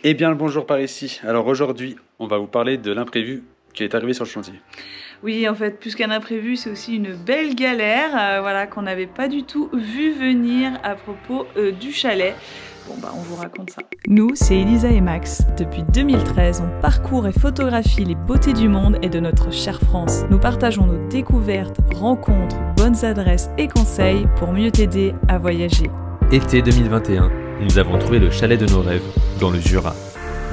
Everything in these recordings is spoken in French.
Eh bien le bonjour par ici. Alors aujourd'hui, on va vous parler de l'imprévu qui est arrivé sur le chantier. Oui, en fait, plus qu'un imprévu, c'est aussi une belle galère voilà, qu'on n'avait pas du tout vu venir à propos du chalet. Bon, bah, on vous raconte ça. Nous, c'est Elisa et Max. Depuis 2013, on parcourt et photographie les beautés du monde et de notre chère France. Nous partageons nos découvertes, rencontres, bonnes adresses et conseils pour mieux t'aider à voyager. Été 2021, nous avons trouvé le chalet de nos rêves dans le Jura.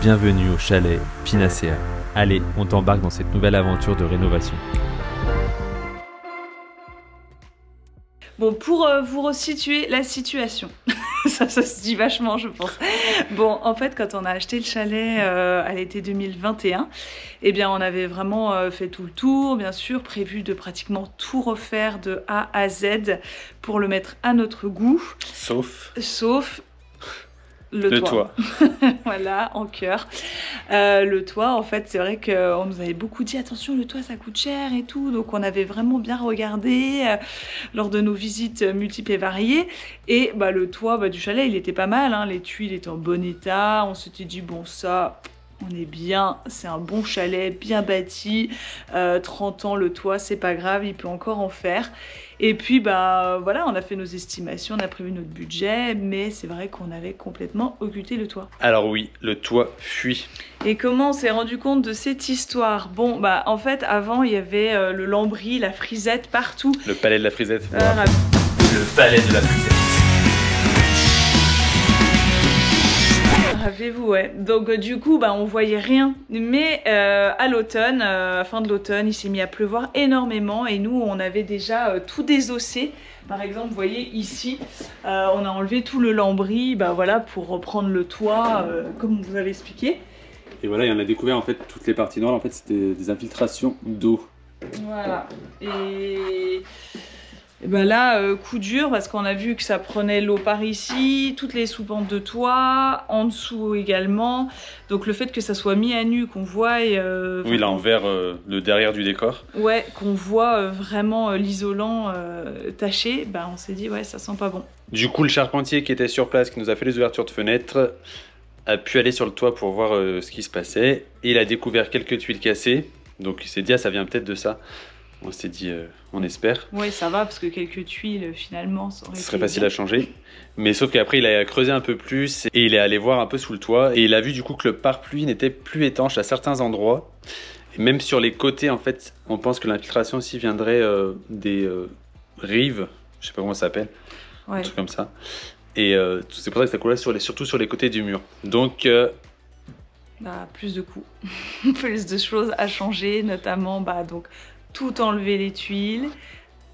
Bienvenue au chalet Pinacea. Allez, on t'embarque dans cette nouvelle aventure de rénovation. Bon, pour vous resituer la situation, ça se dit vachement, je pense. Bon, en fait, quand on a acheté le chalet à l'été 2021, eh bien, on avait vraiment fait tout le tour, bien sûr, prévu de pratiquement tout refaire de A à Z pour le mettre à notre goût. Sauf le toit. Voilà, en cœur. Le toit, en fait, c'est vrai qu'on nous avait beaucoup dit attention, le toit ça coûte cher et tout. Donc on avait vraiment bien regardé lors de nos visites multiples et variées. Et bah, le toit du chalet, il était pas mal, hein. Les tuiles étaient en bon état. On s'était dit bon, ça, on est bien, c'est un bon chalet, bien bâti. 30 ans, le toit, c'est pas grave, il peut encore en faire. Et puis, bah voilà, on a fait nos estimations, on a prévu notre budget, mais c'est vrai qu'on avait complètement occulté le toit. Alors oui, le toit fuit. Et comment on s'est rendu compte de cette histoire? Bon, bah en fait, avant, il y avait le lambris, la frisette partout. Le palais de la frisette. Le palais de la frisette. Rappelez-vous, ouais. Donc du coup, bah, on voyait rien. Mais à l'automne, fin de l'automne, il s'est mis à pleuvoir énormément et nous, on avait déjà tout désossé. Par exemple, vous voyez ici, on a enlevé tout le lambris, bah, voilà, pour reprendre le toit, comme vous avez expliqué. Et voilà, et on a découvert en fait toutes les parties noires. En fait, c'était des infiltrations d'eau. Voilà. Et ben là, coup dur, parce qu'on a vu que ça prenait l'eau par ici, toutes les sous-pentes de toit, en dessous également. Donc le fait que ça soit mis à nu, qu'on voit... oui, là, envers le derrière du décor. Ouais, qu'on voit vraiment l'isolant taché, ben on s'est dit, ouais, ça sent pas bon. Du coup, le charpentier qui était sur place, qui nous a fait les ouvertures de fenêtres, a pu aller sur le toit pour voir ce qui se passait. Et il a découvert quelques tuiles cassées. Donc il s'est dit, ah, ça vient peut-être de ça. On s'est dit, on espère. Oui, ça va, parce que quelques tuiles, finalement, ça serait facile à changer. Mais sauf qu'après, il a creusé un peu plus et il est allé voir un peu sous le toit. Et il a vu du coup que le pare-pluie n'était plus étanche à certains endroits. Et même sur les côtés, en fait, on pense que l'infiltration aussi viendrait des rives. Je sais pas comment ça s'appelle. Ouais. Un truc comme ça. Et c'est pour ça que ça coulait surtout sur les côtés du mur. Donc... bah, plus de coûts. Plus de choses à changer, notamment... bah, donc, tout enlever les tuiles,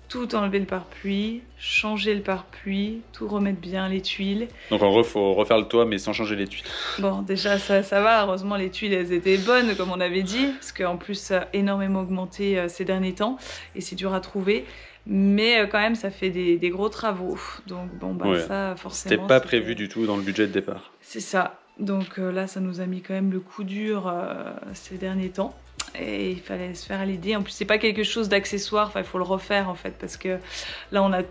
tout enlever le pare-pluie, changer le pare-pluie, tout remettre bien les tuiles. Donc en gros, il faut refaire le toit mais sans changer les tuiles. Bon, déjà ça va, heureusement les tuiles elles étaient bonnes comme on avait dit, parce qu'en plus ça a énormément augmenté ces derniers temps et c'est dur à trouver. Mais quand même ça fait des gros travaux, donc bon bah ouais. Ça forcément... C'était pas prévu du tout dans le budget de départ. C'est ça, donc là ça nous a mis quand même le coup dur ces derniers temps. Et il fallait se faire à l'idée. En plus, c'est pas quelque chose d'accessoire. Enfin, il faut le refaire en fait, parce que là, on a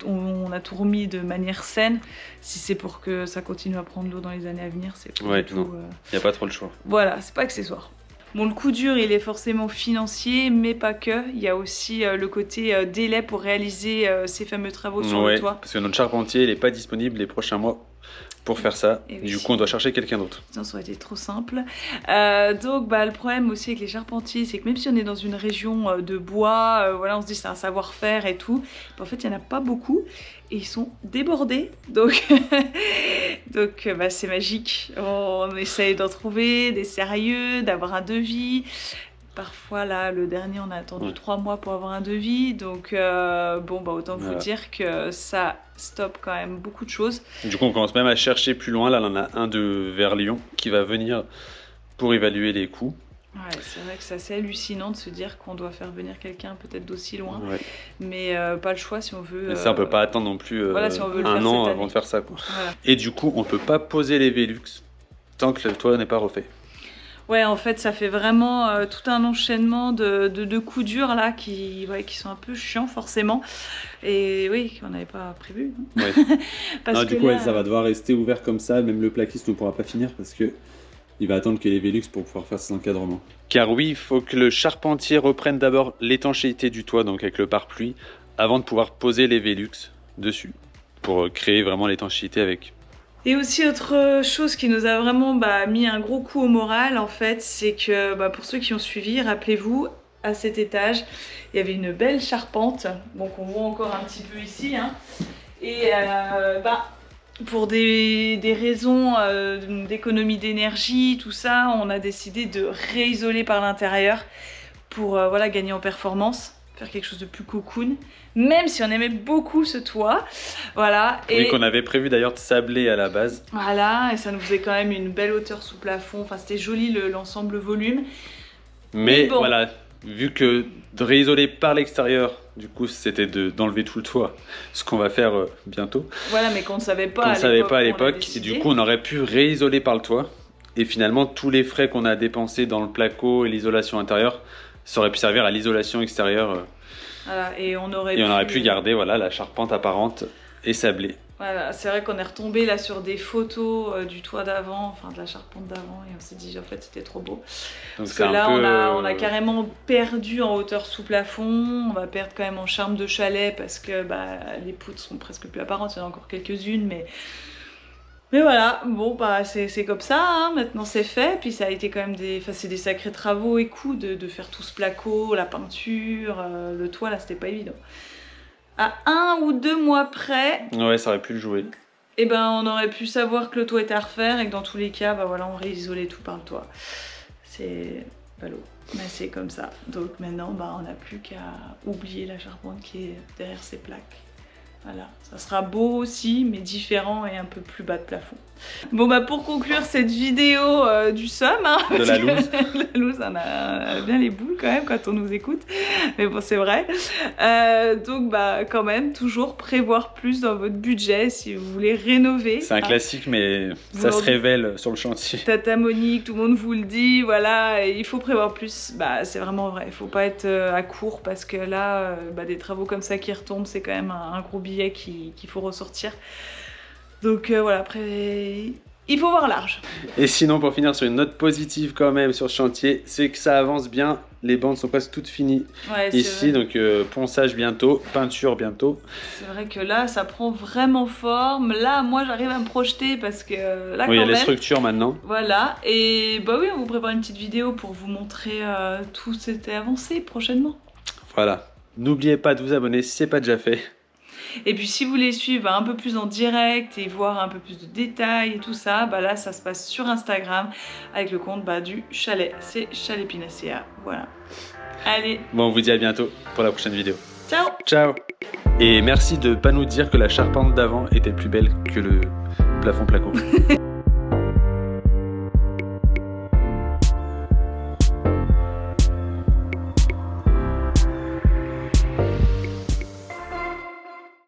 tout remis de manière saine. Si c'est pour que ça continue à prendre l'eau dans les années à venir, c'est pas du tout. Il n'y a pas trop le choix. Voilà, c'est pas accessoire. Bon, le coup dur, il est forcément financier, mais pas que. Il y a aussi le côté délai pour réaliser ces fameux travaux sur le toit. Parce que notre charpentier, il n'est pas disponible les prochains mois pour faire ça. Et du coup, on doit chercher quelqu'un d'autre. Ça aurait été trop simple. Donc, bah, le problème aussi avec les charpentiers, c'est que même si on est dans une région de bois, voilà, on se dit c'est un savoir-faire et tout, bah, en fait, il n'y en a pas beaucoup et ils sont débordés. Donc, bah, c'est magique. On essaye d'en trouver des sérieux, d'avoir un devis. Parfois, là, le dernier, on a attendu 3 mois pour avoir un devis. Donc, bon, bah, autant vous dire que ça stoppe quand même beaucoup de choses. Du coup, on commence même à chercher plus loin. Là, on en a un vers Lyon qui va venir pour évaluer les coûts. Ouais, c'est vrai que c'est assez hallucinant de se dire qu'on doit faire venir quelqu'un peut-être d'aussi loin. Ouais. Mais pas le choix si on veut... Mais ça, on peut pas attendre non plus voilà, si on veut un an avant de faire ça, quoi. Voilà. Et du coup, on peut pas poser les Velux tant que le toit n'est pas refait. Ouais, en fait, ça fait vraiment tout un enchaînement de coups durs là qui sont un peu chiants forcément. Et oui, qu'on n'avait pas prévu. Ouais. Du coup, ça va devoir rester ouvert comme ça. Même le plaquiste ne pourra pas finir parce que Il va attendre qu'il y ait les Velux pour pouvoir faire ses encadrements. Car oui, il faut que le charpentier reprenne d'abord l'étanchéité du toit, donc avec le pare-pluie, avant de pouvoir poser les Velux dessus, pour créer vraiment l'étanchéité avec. Et aussi autre chose qui nous a vraiment mis un gros coup au moral en fait, c'est que pour ceux qui ont suivi, rappelez-vous, à cet étage, il y avait une belle charpente, donc on voit encore un petit peu ici, hein. Et pour des raisons d'économie d'énergie, tout ça, on a décidé de réisoler par l'intérieur pour voilà, gagner en performance, faire quelque chose de plus cocoon, même si on aimait beaucoup ce toit, voilà. Et oui, qu'on avait prévu d'ailleurs de sabler à la base. Voilà, et ça nous faisait quand même une belle hauteur sous plafond, enfin c'était joli l'ensemble volume. Mais bon, voilà, vu que de réisoler par l'extérieur, du coup c'était d'enlever tout le toit, ce qu'on va faire bientôt. Voilà, mais qu'on ne savait pas à l'époque, et du coup on aurait pu réisoler par le toit, et finalement tous les frais qu'on a dépensés dans le placo et l'isolation intérieure, ça aurait pu servir à l'isolation extérieure. Voilà, et on aurait pu garder voilà, la charpente apparente et sablée. Voilà, c'est vrai qu'on est retombé là sur des photos du toit d'avant, enfin de la charpente d'avant, et on s'est dit en fait c'était trop beau. Donc parce que là on a carrément perdu en hauteur sous plafond, on va perdre quand même en charme de chalet parce que les poutres sont presque plus apparentes, il y en a encore quelques-unes, mais voilà, bon c'est comme ça, hein. Maintenant c'est fait, puis ça a été quand même des sacrés travaux et coûts de faire tout ce placo, la peinture, le toit là c'était pas évident. À 1 ou 2 mois près, ouais, ça aurait pu le jouer. Et on aurait pu savoir que le toit était à refaire et que dans tous les cas, voilà, on réisolait tout par le toit. C'est ballot, mais c'est comme ça. Donc maintenant, on n'a plus qu'à oublier la charpente qui est derrière ces plaques. Voilà, ça sera beau aussi, mais différent et un peu plus bas de plafond. Bon pour conclure cette vidéo du somme, hein, de la loose. La loose, on a bien les boules quand même quand on nous écoute, mais bon c'est vrai. Donc quand même, toujours prévoir plus dans votre budget si vous voulez rénover. C'est un classique, mais ça se révèle sur le chantier. Tata Monique, tout le monde vous le dit, voilà, il faut prévoir plus. C'est vraiment vrai, il faut pas être à court parce que là, des travaux comme ça qui retombent, c'est quand même un gros billet qu'il faut ressortir. Donc voilà, après, il faut voir large. Et sinon, pour finir sur une note positive quand même sur ce chantier, c'est que ça avance bien. Les bandes sont presque toutes finies ici, donc ponçage bientôt, peinture bientôt. C'est vrai que là, ça prend vraiment forme. Là, moi, j'arrive à me projeter parce que là, oui, il y a les structures maintenant. Voilà, et oui, on vous prépare une petite vidéo pour vous montrer tout cet avancé prochainement. Voilà, n'oubliez pas de vous abonner si ce n'est pas déjà fait. Et puis si vous voulez suivre un peu plus en direct et voir un peu plus de détails et tout ça, là ça se passe sur Instagram avec le compte du chalet, c'est Chalet Pinacea, voilà. Allez. Bon, on vous dit à bientôt pour la prochaine vidéo. Ciao. Ciao. Et merci de ne pas nous dire que la charpente d'avant était plus belle que le plafond placo.